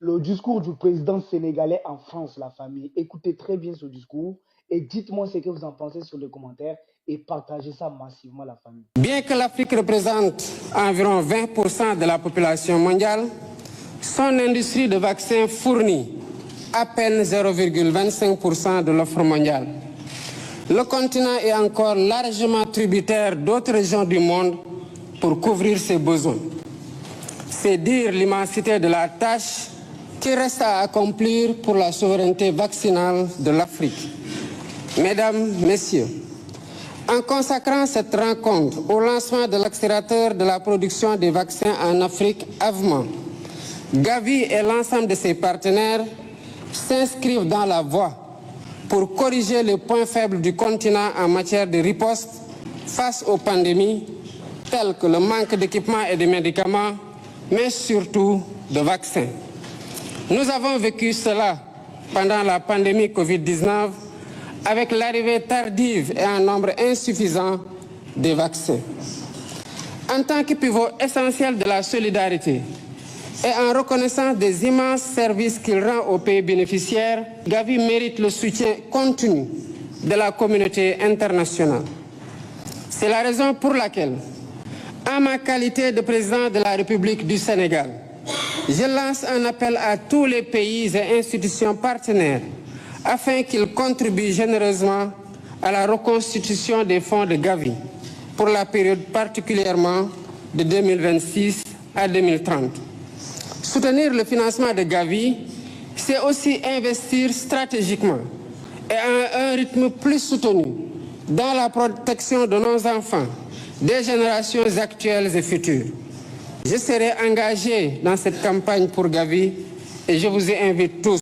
le discours du président sénégalais en France, la famille. Écoutez très bien ce discours et dites-moi ce que vous en pensez sur les commentaires et partagez ça massivement, la famille. Bien que l'Afrique représente environ 20% de la population mondiale, son industrie de vaccins fournit à peine 0,25% de l'offre mondiale. Le continent est encore largement tributaire d'autres régions du monde pour couvrir ses besoins. C'est dire l'immensité de la tâche qui reste à accomplir pour la souveraineté vaccinale de l'Afrique. Mesdames, Messieurs, en consacrant cette rencontre au lancement de l'accélérateur de la production des vaccins en Afrique, AVMA, Gavi et l'ensemble de ses partenaires s'inscrivent dans la voie pour corriger les points faibles du continent en matière de riposte face aux pandémies, telles que le manque d'équipements et de médicaments, mais surtout de vaccins. Nous avons vécu cela pendant la pandémie Covid-19 avec l'arrivée tardive et un nombre insuffisant de vaccins. En tant que pivot essentiel de la solidarité et en reconnaissant des immenses services qu'il rend aux pays bénéficiaires, Gavi mérite le soutien continu de la communauté internationale. C'est la raison pour laquelle, en ma qualité de président de la République du Sénégal, je lance un appel à tous les pays et institutions partenaires afin qu'ils contribuent généreusement à la reconstitution des fonds de Gavi pour la période particulièrement de 2026 à 2030. Soutenir le financement de Gavi, c'est aussi investir stratégiquement et à un rythme plus soutenu dans la protection de nos enfants, des générations actuelles et futures. Je serai engagé dans cette campagne pour Gavi et je vous invite tous